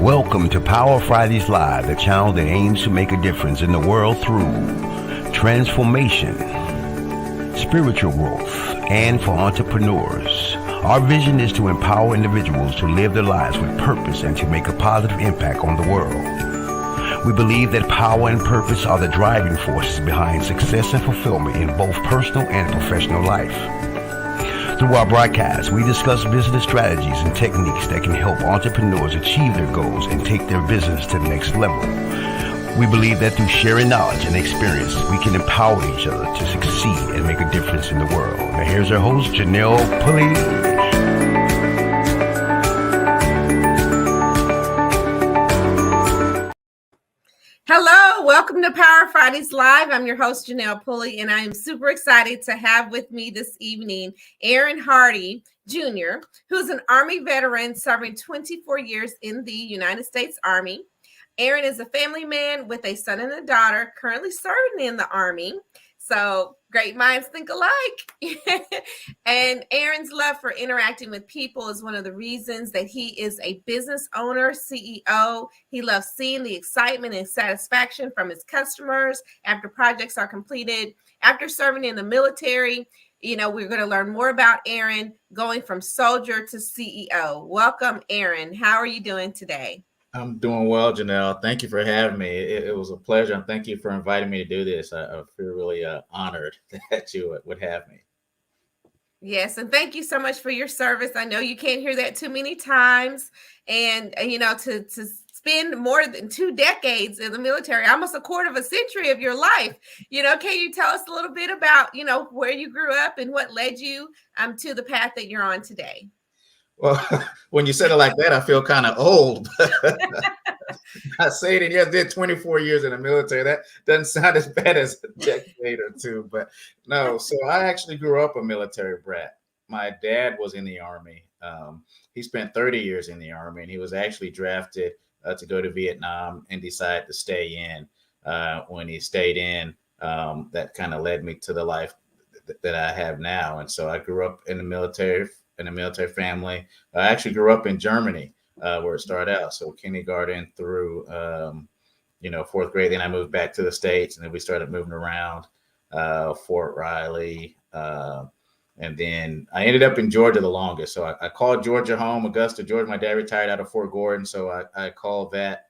Welcome to Power Fridays Live, the channel that aims to make a difference in the world through transformation, spiritual growth, and for entrepreneurs. Our vision is to empower individuals to live their lives with purpose and to make a positive impact on the world. We believe that power and purpose are the driving forces behind success and fulfillment in both personal and professional life. Through our broadcast, we discuss business strategies and techniques that can help entrepreneurs achieve their goals and take their business to the next level. We believe that through sharing knowledge and experience, we can empower each other to succeed and make a difference in the world. Now here's our host, Janelle Pulley. Hello, welcome to Power Fridays Live. I'm your host, Janelle Pulley, and I am super excited to have with me this evening Aaron Hardy Jr., who's an Army veteran serving 24 years in the United States Army. Aaron is a family man with a son and a daughter currently serving in the Army. So great minds think alike. And Aaron's love for interacting with people is one of the reasons that he is a business owner, CEO. He loves seeing the excitement and satisfaction from his customers after projects are completed. After serving in the military, we're going to learn more about Aaron going from soldier to CEO. Welcome, Aaron. How are you doing today? I'm doing well, Janelle. Thank you for having me. It was a pleasure, and thank you for inviting me to do this. I feel really honored that you would have me. Yes, and thank you so much for your service. I know you can't hear that too many times, and to spend more than 2 decades in the military, almost a quarter of a century of your life. Can you tell us a little bit about where you grew up and what led you to the path that you're on today? Well, when you said it like that, I feel kind of old. I say it, and yes, did 24 years in the military. That doesn't sound as bad as a decade or two, but no. So I actually grew up a military brat. My dad was in the Army. He spent 30 years in the Army, and he was actually drafted to go to Vietnam and decided to stay in. When he stayed in, that kind of led me to the life that I have now. And so I grew up in a military family. I actually grew up in Germany, where it started out. So kindergarten through, 4th grade. Then I moved back to the States, and then we started moving around, Fort Riley. And then I ended up in Georgia the longest. So I called Georgia home, Augusta, Georgia. My dad retired out of Fort Gordon. So I called that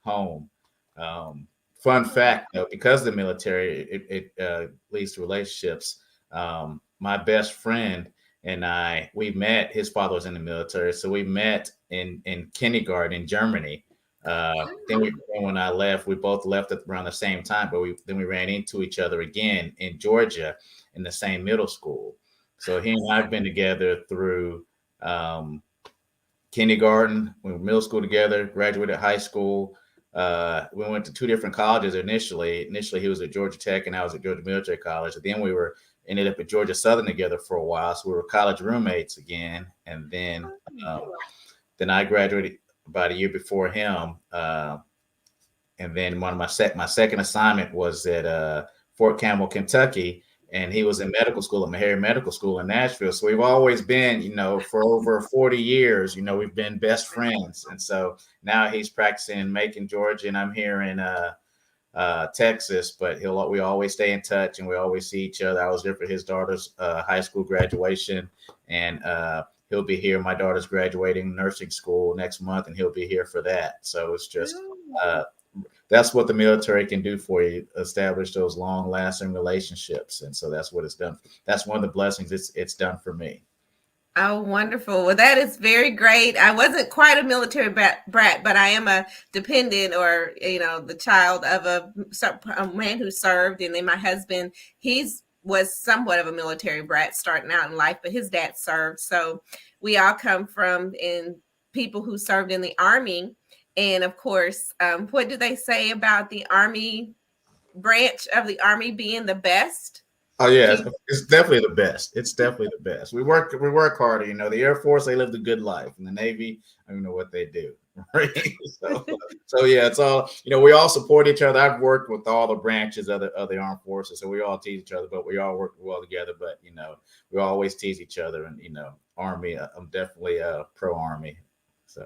home. Fun fact, though, because of the military, it leads to relationships. My best friend and we met. His father was in the military, so we met in kindergarten in Germany. Then when I left, we both left at around the same time, but we ran into each other again in Georgia in the same middle school. So he and I've been together through kindergarten. We were middle school together, graduated high school. We went to 2 different colleges initially. Initially, he was at Georgia Tech, and I was at Georgia Military College. And then we ended up at Georgia Southern together for a while. So we were college roommates again. And then I graduated about a year before him. And then my second assignment was at Fort Campbell, Kentucky. And he was in medical school at Meharry Medical School in Nashville. So we've always been, for over 40 years, we've been best friends. And so now he's practicing in Macon, Georgia, and I'm here in Texas, but we always stay in touch, and we always see each other. I was there for his daughter's high school graduation, and he'll be here. My daughter's graduating nursing school next month, and he'll be here for that. So it's just that's what the military can do for you, establish those long-lasting relationships. And so that's what it's done. That's one of the blessings it's done for me. Oh, wonderful. Well, that is very great. I wasn't quite a military brat, but I am a dependent, or, the child of a man who served. And then my husband, was somewhat of a military brat starting out in life, but his dad served. So we all come from people who served in the Army. And of course, what do they say about the Army branch of the Army being the best? Oh yeah, it's definitely the best. It's definitely the best. We work harder. The Air Force, they live the good life, and the Navy, I don't know what they do. Right? So yeah, it's all, we all support each other. I've worked with all the branches of the armed forces, so we all tease each other, but we all work well together. But we always tease each other, and Army, I'm definitely pro Army. So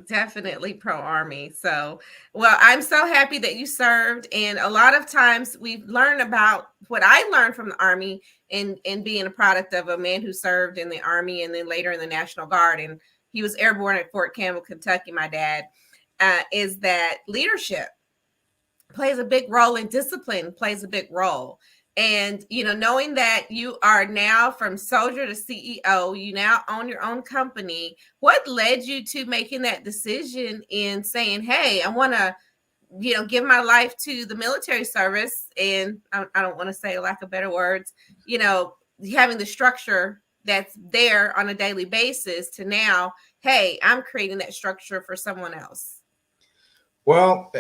Definitely pro Army. So, well, I'm so happy that you served. And a lot of times we've learned about what I learned from the Army and being a product of a man who served in the Army and then later in the National Guard. And he was airborne at Fort Campbell, Kentucky, my dad, is that leadership plays a big role and discipline plays a big role. And, knowing that you are now from soldier to CEO, you now own your own company. What led you to making that decision in saying, hey, I want to, give my life to the military service? And I don't want to say lack of better words, having the structure that's there on a daily basis to now, hey, I'm creating that structure for someone else. Well,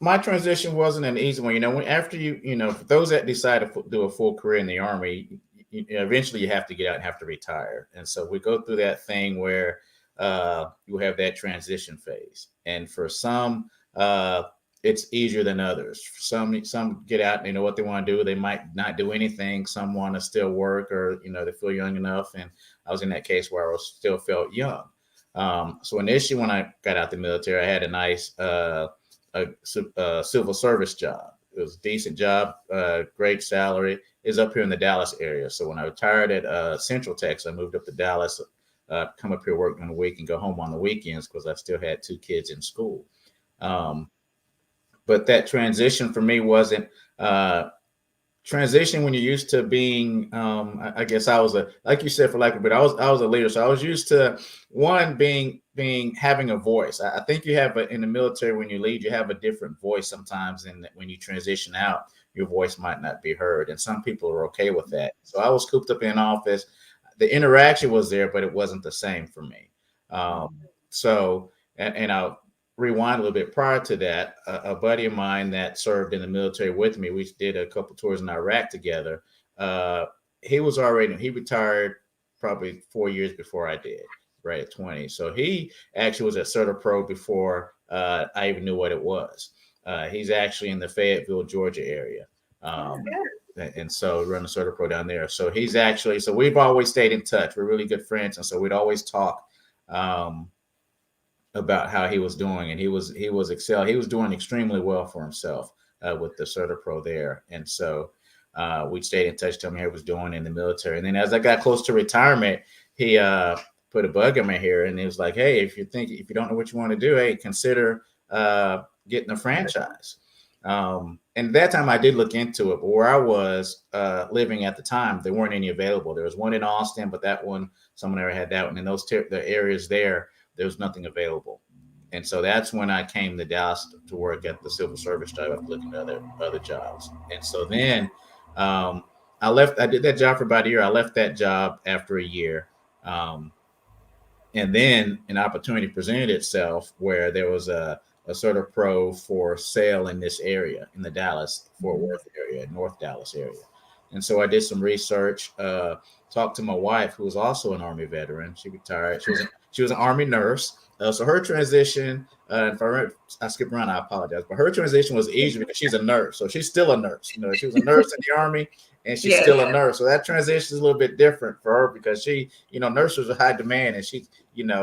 my transition wasn't an easy one. After for those that decide to do a full career in the Army, eventually you have to get out and have to retire. And so we go through that thing where you have that transition phase. And for some, it's easier than others. For some get out and they know what they want to do. They might not do anything. Some want to still work, or they feel young enough. And I was in that case where I still felt young. So initially, when I got out the military, I had a nice civil service job. It was a decent job, great salary. It's up here in the Dallas area. So when I retired at Central Texas, I moved up to Dallas, come up here, work on the week, and go home on the weekends because I still had 2 kids in school. But that transition for me wasn't transition when you're used to being. I guess I was like you said, but I was a leader, so I was used to having a voice. I think you have in the military, when you lead, you have a different voice sometimes, and when you transition out, your voice might not be heard, and some people are okay with that. So I was cooped up in office. The interaction was there, but it wasn't the same for me. So I'll rewind a little bit. Prior to that, a buddy of mine that served in the military with me, we did a couple tours in Iraq together. He retired probably 4 years before I did, right at 20. So he actually was at CertaPro before I even knew what it was. He's actually in the Fayetteville, Georgia area. And so run the CertaPro down there. So so we've always stayed in touch. We're really good friends. And so we'd always talk about how he was doing, and he was doing extremely well for himself with the CertaPro there. And so we stayed in touch, telling me how he was doing in the military. And then as I got close to retirement, he put a bug in my hair, and he was like, hey, if you don't know what you want to do, hey, consider getting a franchise. And at that time I did look into it, but where I was living at the time, there weren't any available. There was one in Austin, but that one, someone already had that one. And the areas there was nothing available. And so that's when I came to Dallas to work at the civil service job, after looking at other jobs. And so then I did that job for about a year. I left that job after a year. And then an opportunity presented itself where there was a CertaPro for sale in this area, in the Dallas, Fort Worth area, North Dallas area. And so I did some research, talked to my wife, who was also an Army veteran. She retired. She was an Army nurse. So her transition, if I skip around, I apologize, but her transition was easier because she's a nurse. So she's still a nurse. She was a nurse in the Army, and she's still a nurse. So that transition is a little bit different for her because she, nurses are high demand, and she,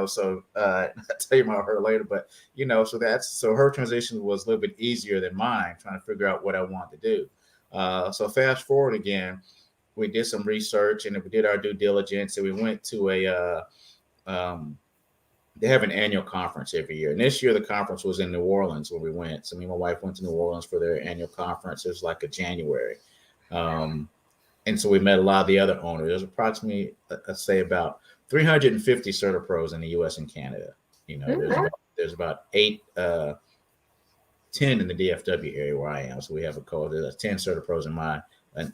so I'll tell you about her later, but, so her transition was a little bit easier than mine, trying to figure out what I wanted to do. So fast forward again, we did some research, and we did our due diligence, and we went to they have an annual conference every year. And this year, the conference was in New Orleans when we went. So me and my wife went to New Orleans for their annual conference. It was like a January. And so we met a lot of the other owners. There's approximately, let's say, about 350 CertaPros in the U.S. and Canada. There's about 10 in the DFW area where I am. So we have there's 10 CertaPros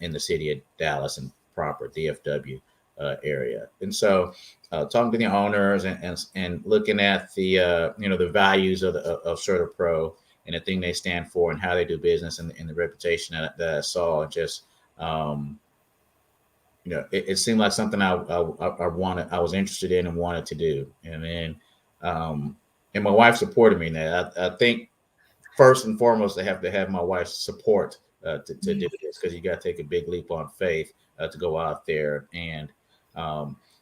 in the city of Dallas and proper DFW area. And so talking to the owners and looking at the the values of CertaPro and the thing they stand for and how they do business and the reputation that I saw, just it seemed like something I was interested in and wanted to do. And then and my wife supported me in that. I think first and foremost, I have to have my wife's support to do this, because you got to take a big leap on faith to go out there. And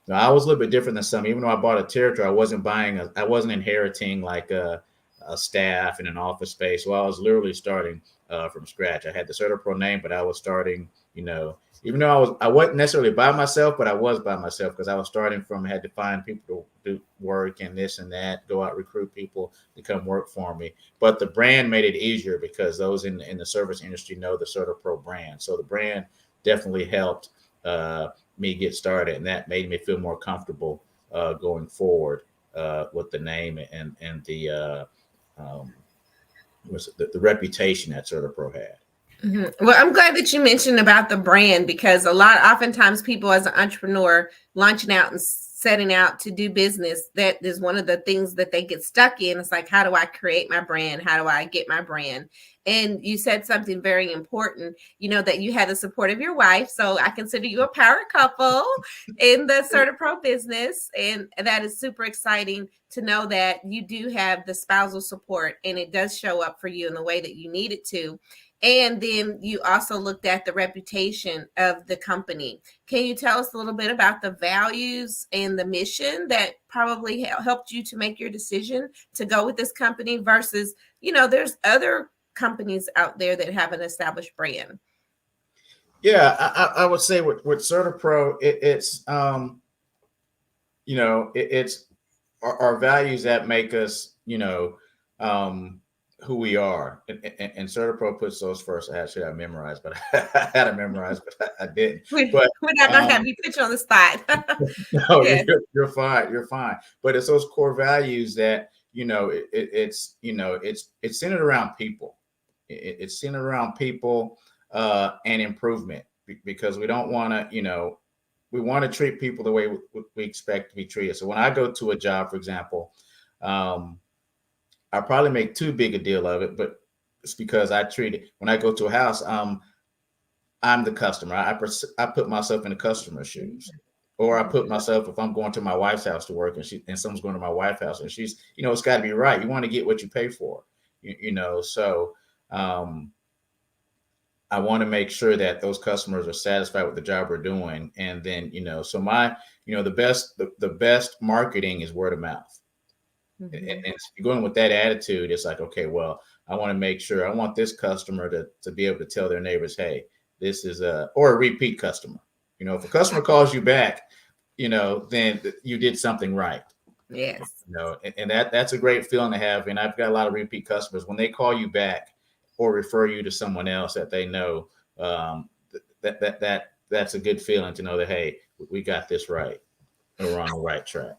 No, I was a little bit different than some. Even though I bought a territory, I wasn't inheriting like a staff and an office space. So I was literally starting from scratch. I had the CertaPro name, but I was starting, even though I wasn't necessarily by myself, but I was by myself because I was starting from, had to find people to do work and this and that, go out, recruit people to come work for me. But the brand made it easier because those in the service industry know the CertaPro brand. So the brand definitely helped me get started, and that made me feel more comfortable going forward with the name and the the reputation that CertaPro had. Mm-hmm. Well, I'm glad that you mentioned about the brand, because oftentimes people as an entrepreneur launching out and setting out to do business, that is one of the things that they get stuck in. It's like, how do I create my brand? How do I get my brand? And you said something very important, that you had the support of your wife. So I consider you a power couple in the CertaPro business. And that is super exciting to know that you do have the spousal support, and it does show up for you in the way that you need it to. And then you also looked at the reputation of the company. Can you tell us a little bit about the values and the mission that probably helped you to make your decision to go with this company versus, there's other companies out there that have an established brand? Yeah, I would say with CertaPro, it's it's our values that make us, who we are, and CertaPro puts those first. Actually, I memorized, but I had to memorize, but I didn't. We're not gonna have you put you on the spot. No, yes. You're fine. You're fine. But it's those core values that it's centered around people. It's centered around people and improvement, because we don't want to, we want to treat people the way we expect to be treated. So when I go to a job, for example, I probably make too big a deal of it, but it's because I treat it. When I go to a house, I'm the customer. I put myself in the customer's shoes, or I put myself, if I'm going to my wife's house to work and someone's going to my wife's house and she's, it's got to be right. You want to get what you pay for, So I want to make sure that those customers are satisfied with the job we're doing, and then so the best marketing is word of mouth. Mm-hmm. And if you're going with that attitude, it's like, okay, well, I want to make sure, I want this customer to be able to tell their neighbors, hey, this is or a repeat customer. If a customer calls you back, then you did something right. Yes. And that's a great feeling to have. And I've got a lot of repeat customers when they call you back or refer you to someone else that they know, that's a good feeling to know that, hey, we got this right, and we're on the right track.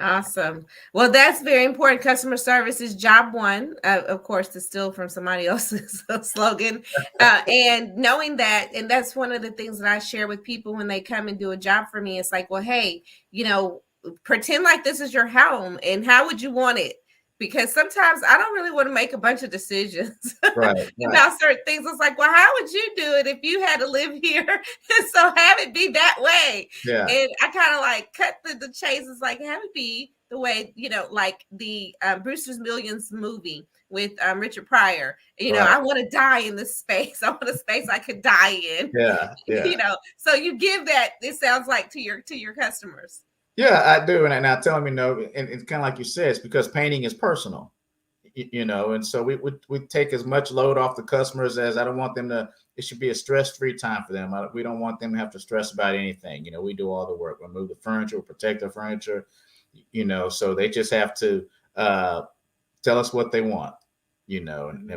Awesome. Well, that's very important. Customer service is job one, of course, to steal from somebody else's slogan. And knowing that, and that's one of the things that I share with people when they come and do a job for me. It's like, well, hey, pretend like this is your home, and how would you want it? Because sometimes I don't really want to make a bunch of decisions about certain things. It's like, well, how would you do it if you had to live here? So have it be that way. Yeah. And I kind of like cut the chase. It's like, have it be the way, like the Brewster's Millions movie with Richard Pryor. I want to die in this space. I want a space I could die in. Yeah. So you give that, it sounds like, to your customers. Yeah, I do. And I tell them, and it's kind of like you said, it's because painting is personal, and so we take as much load off the customers as I don't want them to, it should be a stress-free time for them. We don't want them to have to stress about anything. We do all the work. We move the furniture, we protect the furniture, so they just have to tell us what they want, and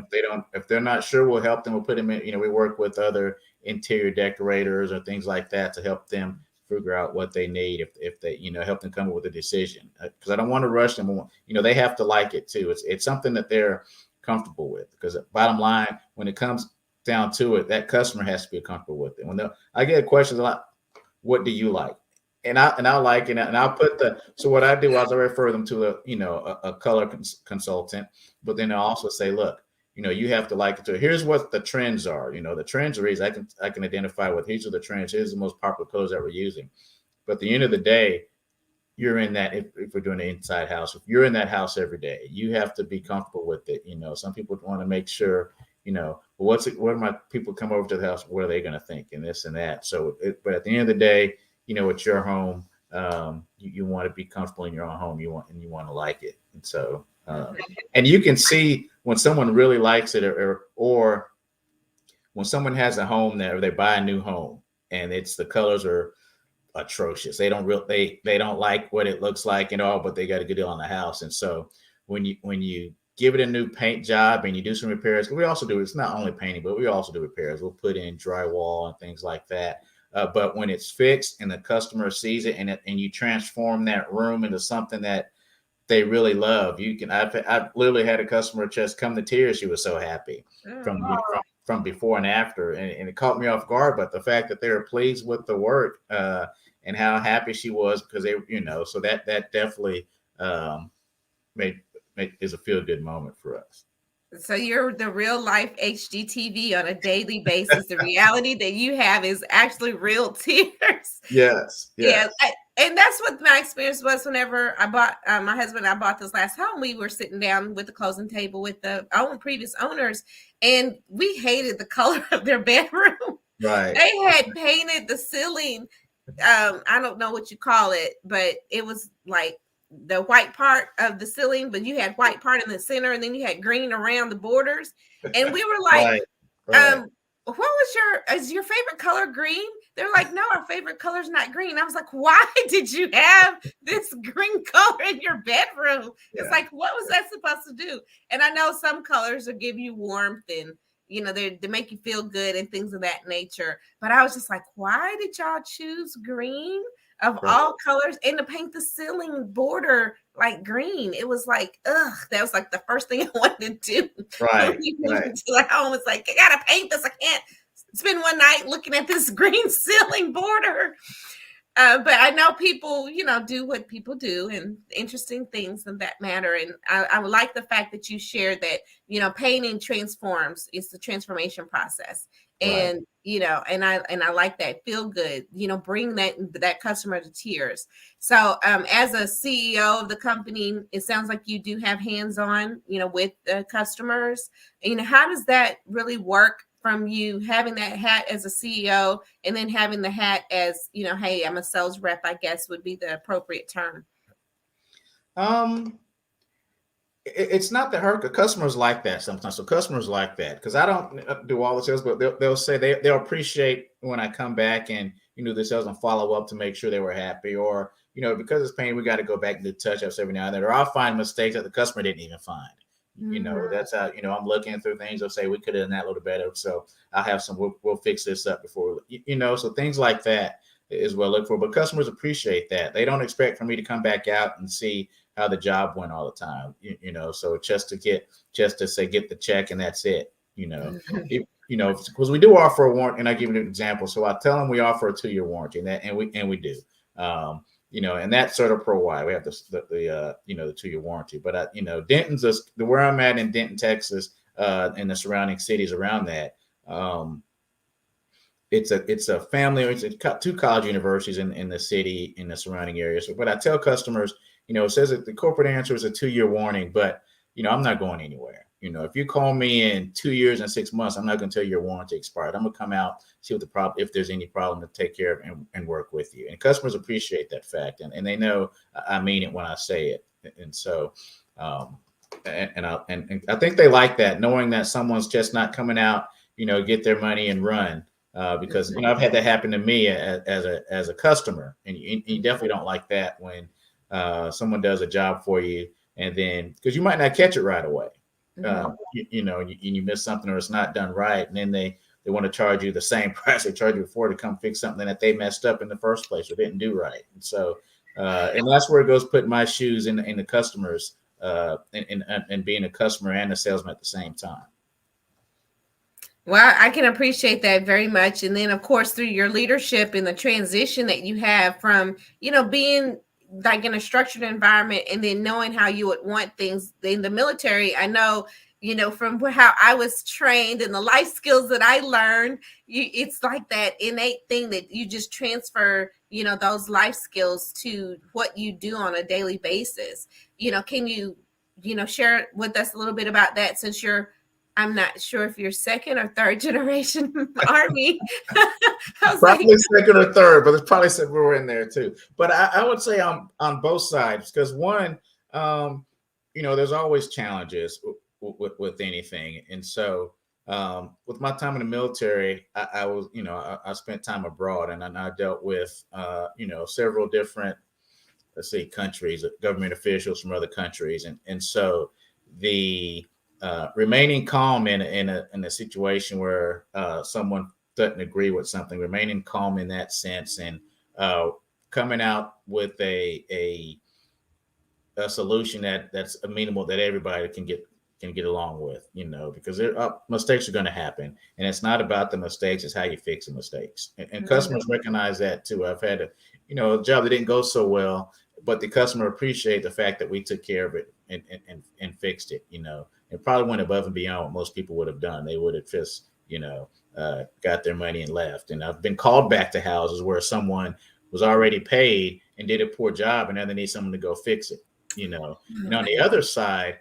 if they're not sure, we'll help them. We'll put them in, we work with other interior decorators or things like that to help them figure out what they need, if they, help them come up with a decision, because I don't want to rush them. They have to like it too. It's something that they're comfortable with, because bottom line, when it comes down to it, that customer has to be comfortable with it. When I get questions a lot, what do you like? And I'll like it, and I'll put so what I do is I refer them to a color consultant, but then I also say, look, you have to like it too. Here's what the trends are. The trends are easy. I can identify what these are the trends. Here's the most popular colors that we're using. But at the end of the day, you're in that, if we're doing an inside house, if you're in that house every day, you have to be comfortable with it. Some people want to make sure, what are my people come over to the house, what are they going to think, and this and that. So, but at the end of the day, it's your home. you want to be comfortable in your own home. You want to like it. And so, and you can see when someone really likes it, or when someone has a home or they buy a new home and the colors are atrocious. They don't like what it looks like and all, but they got a good deal on the house. And so when you give it a new paint job and you do some repairs, we also do, it's not only painting, but we also do repairs. We'll put in drywall and things like that. But when it's fixed and the customer sees it and you transform that room into something that they really love, I've literally had a customer just come to tears. She was so happy from before and after, and it caught me off guard. But the fact that they were pleased with the work and how happy she was because they, so that definitely is a feel good moment for us. So you're the real life HGTV on a daily basis. The reality that you have is actually real tears. Yes. Yeah. And that's what my experience was whenever I bought my husband and I bought this last home. We were sitting down with the closing table with the previous owners, and we hated the color of their bedroom. Right. They had painted the ceiling. I don't know what you call it, but it was like the white part of the ceiling, but you had white part in the center, and then you had green around the borders. And we were like, right. What was is your favorite color green? They're like, no, our favorite color is not green. I was like, why did you have this green color in your bedroom? Yeah. It's like, what was that supposed to do? And I know some colors will give you warmth and, they make you feel good and things of that nature. But I was just like, why did y'all choose green of all colors and to paint the ceiling border like green? It was like, that was like the first thing I wanted to do. Right. To the home, it's like, I gotta paint this. I can't spend one night looking at this green ceiling border. But I know people, do what people do and interesting things of that matter. And I would like the fact that you shared that, painting transforms. It's the transformation process. And, and I like that. Feel good, bring that customer to tears. So as a CEO of the company, it sounds like you do have hands-on, with the customers. How does that really work from you having that hat as a CEO and then having the hat as, hey, I'm a sales rep, I guess would be the appropriate term? It's not that hurt. Customers like that sometimes. So customers like that because I don't do all the sales, but they'll say they'll appreciate when I come back and the sales and follow up to make sure they were happy, or because it's pain, we got to go back and do touch-ups every now and then, or I'll find mistakes that the customer didn't even find. That's how I'm looking through things. They'll say we could have done that a little better, so I'll have we'll fix this up before so things like that is what I look for. But customers appreciate that. They don't expect for me to come back out and see how the job went all the time, so just to say get the check and that's it, because we do offer a warranty. And I give you an example. So I tell them we offer a 2-year warranty, and we do, and that's sort of pro wide. We have the 2-year warranty. But Denton's where I'm at in Denton, Texas, and the surrounding cities around that. It's a family. It's 2 college universities in the city in the surrounding areas. But I tell customers, it says that the corporate answer is a 2-year warning, but I'm not going anywhere. If you call me in 2 years and 6 months, I'm not going to tell you your warranty expired. I'm going to come out, see what the problem, if there's any problem, to take care of and work with you. And customers appreciate that fact, and they know I mean it when I say it. And so, and I think they like that, knowing that someone's just not coming out, get their money and run. Because I've had that happen to me as a customer, and you definitely don't like that when someone does a job for you, and then because you might not catch it right away, you miss something or it's not done right, and then they want to charge you the same price they charged you before to come fix something that they messed up in the first place or didn't do right. And so, and that's where it goes, putting my shoes in the customers, and being a customer and a salesman at the same time. Well, I can appreciate that very much. And then, of course, through your leadership and the transition that you have from, being like in a structured environment and then knowing how you would want things in the military. I know, from how I was trained and the life skills that I learned, it's like that innate thing that you just transfer, those life skills to what you do on a daily basis. Can you, share with us a little bit about that, since you're I'm not sure if you're second or third generation Army. I was Probably like, second or third, but it's probably said we were in there too. But I would say I'm on both sides because one, there's always challenges with anything, and so with my time in the military, I was, I spent time abroad, and I dealt with, several different, let's say, countries, government officials from other countries, and so the remaining calm in a situation where someone doesn't agree with something, remaining calm in that sense, and coming out with a solution that's amenable, that everybody can get along with, because mistakes are going to happen, and it's not about the mistakes; it's how you fix the mistakes. And customers recognize that too. I've had a job that didn't go so well, but the customer appreciate the fact that we took care of it and fixed it. It probably went above and beyond what most people would have done. They would have just got their money and left. And I've been called back to houses where someone was already paid and did a poor job, and now they need someone to go fix it. And on the other side,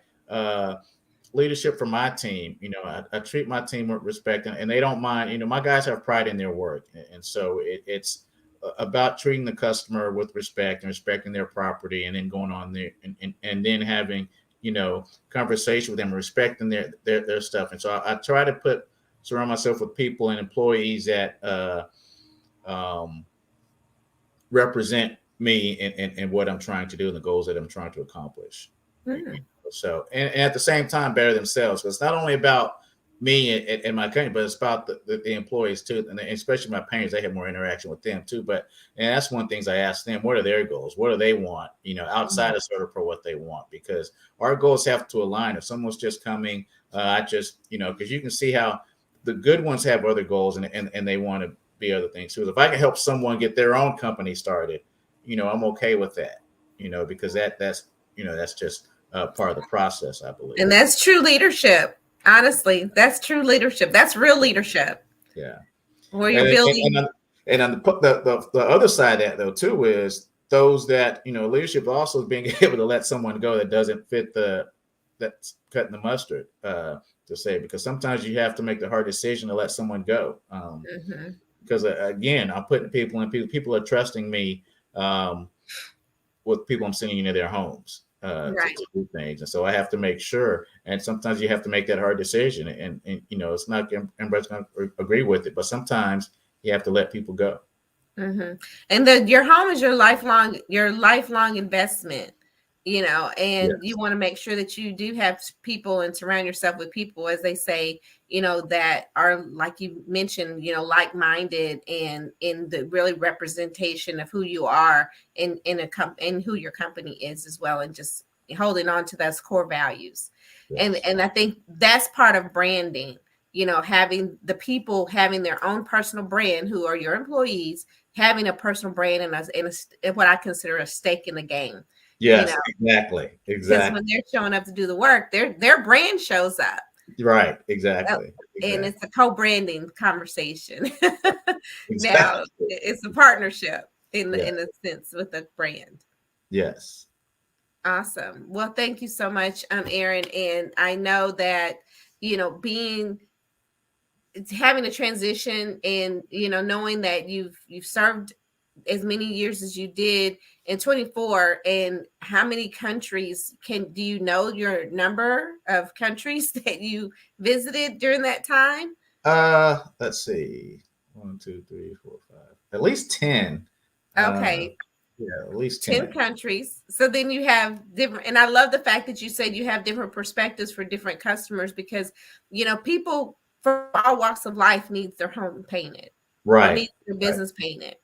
leadership from my team, I treat my team with respect, and they don't mind. My guys have pride in their work, and so it's about treating the customer with respect and respecting their property, and then going on there and then having conversation with them, respecting their stuff. And so I try to surround myself with people and employees that represent me and what I'm trying to do and the goals that I'm trying to accomplish. So, and at the same time, better themselves. Because it's not only about me and my company, but it's about the employees too. And especially my parents, they have more interaction with them too. And that's one of the things I ask them: what are their goals? What do they want? Outside of Certipro, what they want, because our goals have to align. If someone's just coming, because you can see how the good ones have other goals and they want to be other things too. If I can help someone get their own company started, I'm okay with that, because that's just part of the process, I believe. And that's true leadership. Honestly, that's true leadership. That's real leadership. Yeah. Where you're building. And on the other side of that, though, too, is those that, leadership also is being able to let someone go that doesn't fit that's cutting the mustard, to say, because sometimes you have to make the hard decision to let someone go. Because again, I'm putting people are trusting me with people I'm sending into their homes. To do things, and so I have to make sure. And sometimes you have to make that hard decision, and it's not everybody's going to agree with it, but sometimes you have to let people go. And your home is your lifelong investment, and you want to make sure that you do have people and surround yourself with people, as they say, that are, like you mentioned, like-minded and in the really representation of who you are and who your company is as well, and just holding on to those core values. And I think that's part of branding, having the people having their own personal brand, who are your employees, having a personal brand and what I consider a stake in the game. Yes, exactly. Because when they're showing up to do the work, their brand shows up. Right, exactly. And it's a co-branding conversation. Now it's a partnership in a sense with the brand. Yes. Awesome. Well, thank you so much, Aaron. And I know that having a transition and knowing that you've served as many years as you did in 24, and how many countries do you know your number of countries that you visited during that time? Let's see. 1, 2, 3, 4, 5. At least 10. Okay. At least 10 countries. So then you have different, and I love the fact that you said you have different perspectives for different customers, because people from all walks of life needs their home painted, right? Needs their business painted.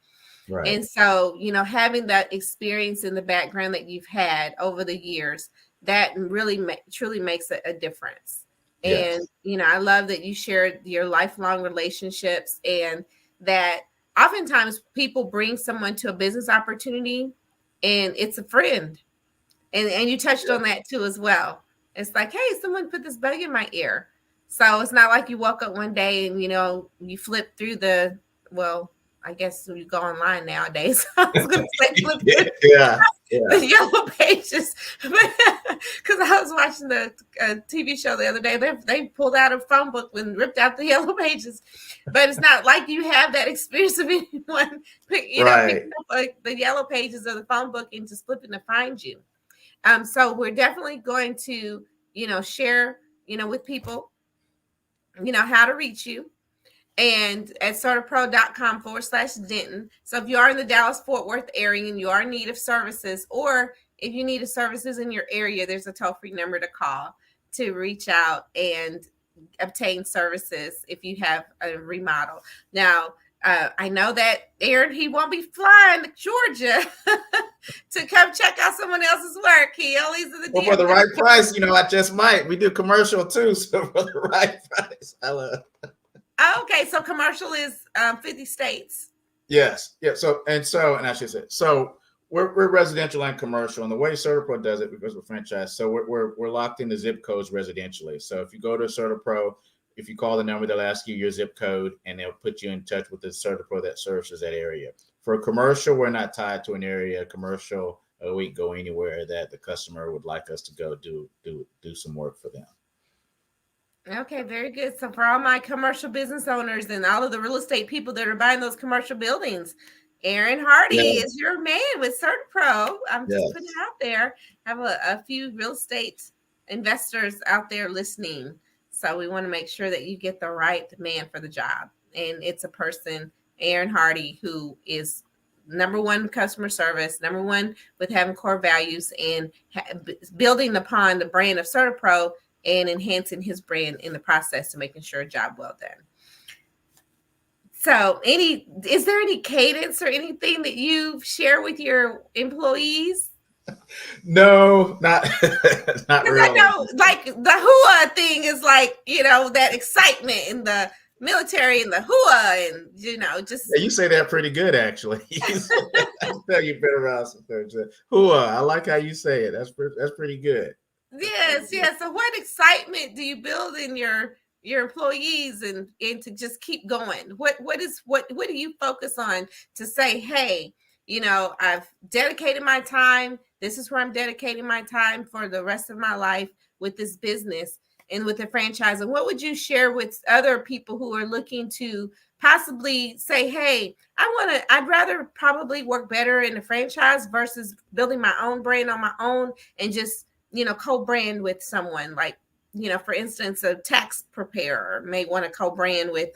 Right. And so, having that experience in the background that you've had over the years, that really truly makes a difference. Yes. And, I love that you shared your lifelong relationships, and that oftentimes people bring someone to a business opportunity and it's a friend. And you touched on that too as well. It's like, hey, someone put this bug in my ear. So it's not like you woke up one day and, you flip through I guess you go online nowadays. I was going to say flip Yeah. the yellow pages, because I was watching the TV show the other day. They pulled out a phone book and ripped out the yellow pages, but it's not like you have that experience of anyone, picking up like the yellow pages of the phone book and just flipping to find you. So we're definitely going to, share, with people, how to reach you. And at certapro.com/Denton. So if you are in the Dallas-Fort Worth area and you are in need of services, or if you need services in your area, there's a toll-free number to call to reach out and obtain services if you have a remodel. Now, I know that Aaron, he won't be flying to Georgia to come check out someone else's work. He only is in the for the right price, I just might. We do commercial too, so for the right price, I love. Okay, so commercial is 50 states. Yes, yeah. So I should say, so we're residential and commercial, and the way CertaPro does it, because we're franchise, so we're locked into zip codes residentially. So if you go to CertaPro, if you call the number, they'll ask you your zip code, and they'll put you in touch with the CertaPro that services that area. For commercial, we're not tied to an area. Commercial, we go anywhere that the customer would like us to go do some work for them. Okay, very good. So for all my commercial business owners and all of the real estate people that are buying those commercial buildings, Aaron Hardy is your man with CertaPro. I'm just putting it out there. I have a few real estate investors out there listening. So we want to make sure that you get the right man for the job. And it's a person, Aaron Hardy, who is number one customer service, number one with having core values and building upon the brand of CertaPro and enhancing his brand in the process to making sure a job well done. So is there any cadence or anything that you share with your employees? No, not really. I know, like the hua thing is like, that excitement in the military and the hua, and just. Yeah, you say that pretty good, actually. I'll tell you better around some things. Hua, I like how you say it. That's pretty good. Yes. So what excitement do you build in your employees and to just keep going? What do you focus on to say, hey, I've dedicated my time. This is where I'm dedicating my time for the rest of my life with this business and with the franchise. And what would you share with other people who are looking to possibly say, hey, I'd rather probably work better in a franchise versus building my own brand on my own and just co-brand with someone, like, for instance, a tax preparer may want to co-brand with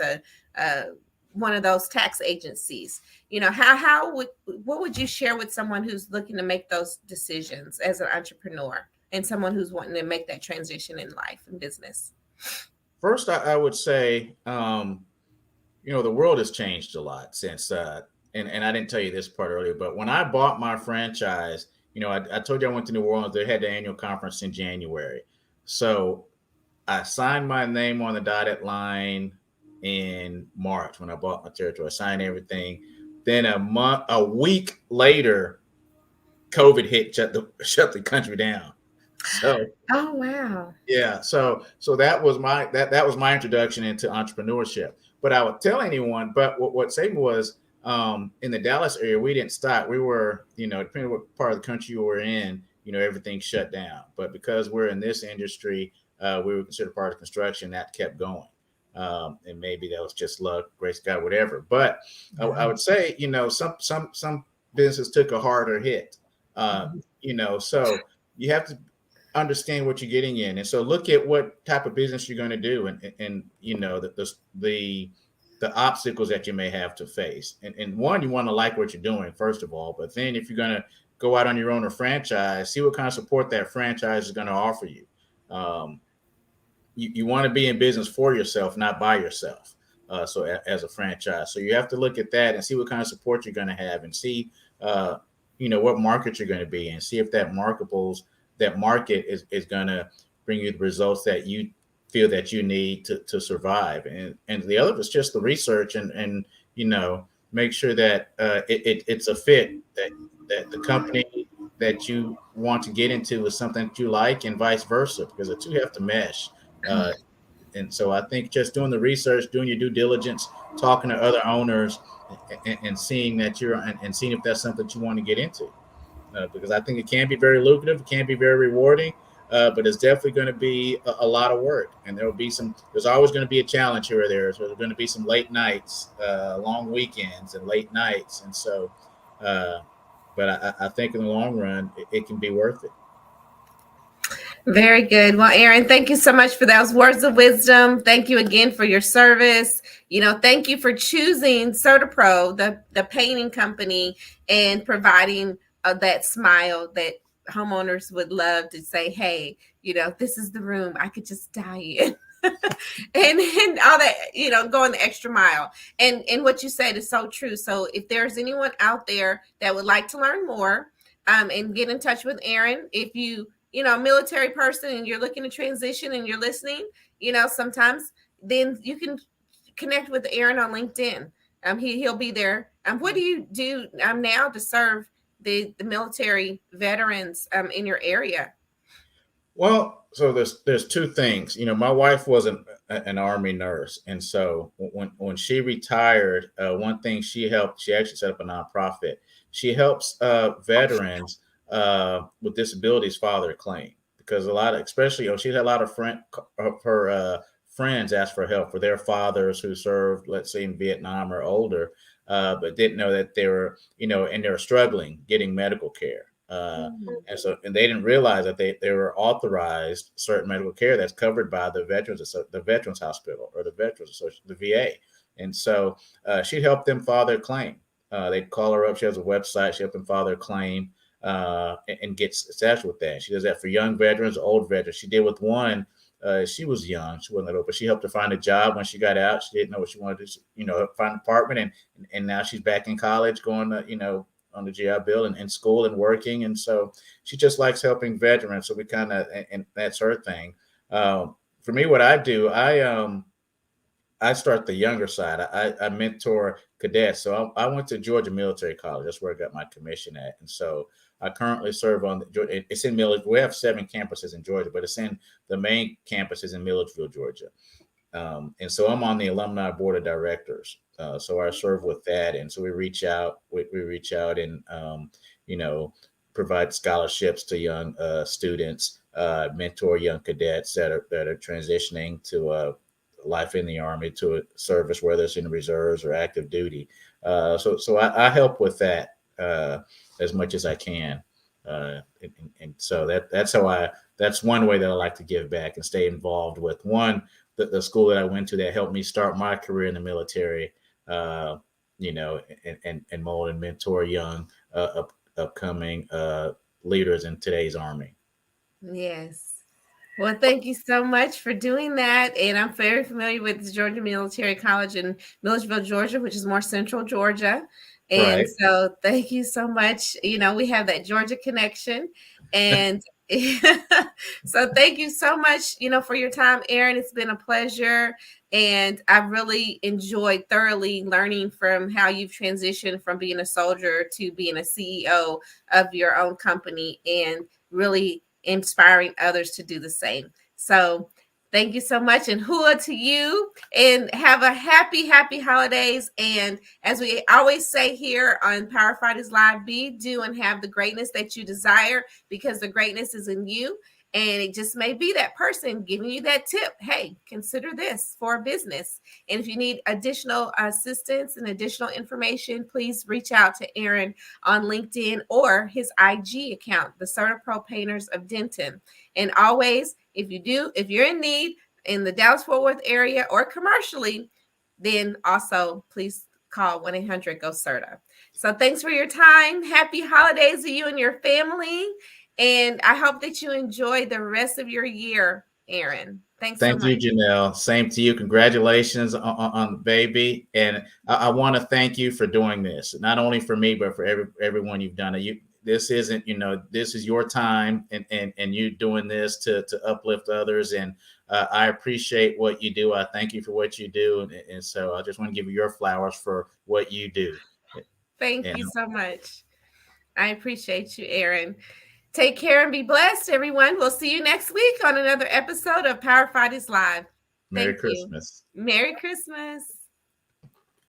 one of those tax agencies. What would you share with someone who's looking to make those decisions as an entrepreneur and someone who's wanting to make that transition in life and business? First, I would say, the world has changed a lot since, and I didn't tell you this part earlier, but when I bought my franchise, I told you I went to New Orleans. They had the annual conference in January. So I signed my name on the dotted line in March when I bought my territory. I signed everything. Then a week later, COVID hit, shut the country down. So, oh wow. Yeah. So that was my introduction into entrepreneurship. But I would tell anyone, but what saved me was, in the Dallas area, we didn't stop. We were, depending on what part of the country you were in, everything shut down. But because we're in this industry, we were considered part of construction. That kept going. And maybe that was just luck, grace of God, whatever. But I would say, some businesses took a harder hit. So you have to understand what you're getting in. And so look at what type of business you're going to do and the obstacles that you may have to face. And one, you want to like what you're doing, first of all. But then if you're going to go out on your own or franchise, see what kind of support that franchise is going to offer you. You want to be in business for yourself, not by yourself. So as a franchise. So you have to look at that and see what kind of support you're going to have and see, what market you're going to be in. See if that market is going to bring you the results that you feel that you need to survive. And the other is just the research and make sure that it's a fit, that the company that you want to get into is something that you like and vice versa, because the two have to mesh. and so I think just doing the research, doing your due diligence, talking to other owners, and seeing that and seeing if that's something that you want to get into, because I think it can be very lucrative, it can be very rewarding, but it's definitely going to be a lot of work, and there's always going to be a challenge here or there. So there's going to be some late nights, long weekends, and late nights, and so. But I think in the long run, it can be worth it. Very good. Well, Aaron, thank you so much for those words of wisdom. Thank you again for your service. Thank you for choosing CertaPro, the painting company, and providing that smile that homeowners would love to say, hey, this is the room I could just die in. and all that, going the extra mile. And what you said is so true. So if there's anyone out there that would like to learn more, and get in touch with Aaron, if you military person and you're looking to transition and you're listening, sometimes then you can connect with Aaron on LinkedIn. He'll be there. What do you do now to serve the military veterans in your area? Well, so there's two things. My wife was an Army nurse, and so when she retired, one thing she actually set up a nonprofit. She helps veterans with disabilities file their claim, because especially she had a lot of her friends ask for help for their fathers who served, let's say, in Vietnam or older, but didn't know that they were, and they were struggling getting medical care. And they didn't realize that they were authorized certain medical care that's covered by the Veterans Hospital or the Veterans Association, the VA. And so she helped them file their claim. They'd call her up. She has a website. She helped them file their claim and get established with that. She does that for young veterans, old veterans. She did with one. She was young. She wasn't that old, but she helped her find a job when she got out. She didn't know what she wanted to, find an apartment. And now she's back in college going to, on the GI Bill and school and working. And so she just likes helping veterans. So we kind of, and that's her thing. For me, what I do, I start the younger side. I mentor cadets. So I went to Georgia Military College. That's where I got my commission at. And so I currently serve on it's in Milledgeville. We have 7 campuses in Georgia, but it's in the main campus is in Milledgeville, Georgia. And so I'm on the alumni board of directors. So I serve with that. And so we reach out and, provide scholarships to young students, mentor young cadets that are transitioning to life in the Army, to a service, whether it's in the reserves or active duty. So I help with that as much as I can. And so that's one way that I like to give back and stay involved with the school that I went to that helped me start my career in the military, and mold and mentor young upcoming leaders in today's Army. Yes. Well, thank you so much for doing that. And I'm very familiar with the Georgia Military College in Milledgeville, Georgia, which is more central Georgia. And Right. so thank you so much. We have that Georgia connection. And so thank you so much, for your time, Aaron. It's been a pleasure. And I've really enjoyed thoroughly learning from how you've transitioned from being a soldier to being a CEO of your own company, and really inspiring others to do the same. So thank you so much, and hua to you, and have a happy holidays. And as we always say here on Power Fridays Live, be, do, and have the greatness that you desire, because the greatness is in you. And it just may be that person giving you that tip. Hey, consider this for a business. And if you need additional assistance and additional information, please reach out to Aaron on LinkedIn or his IG account, the CertaPro Painters of Denton. And always, if you're in need in the Dallas-Fort Worth area or commercially, then also please call 1-800-GO-CERTA. So thanks for your time. Happy holidays to you and your family. And I hope that you enjoy the rest of your year, Aaron. Thank you, Janelle. Same to you. Congratulations on baby. And I want to thank you for doing this, not only for me, but for everyone you've done it. This isn't, this is your time, and you doing this to uplift others. And I appreciate what you do. I thank you for what you do. And so I just want to give you your flowers for what you do. Thank you so much. I appreciate you, Aaron. Take care and be blessed, everyone. We'll see you next week on another episode of Power Fridays Live. Merry Thank you. Christmas. Merry Christmas.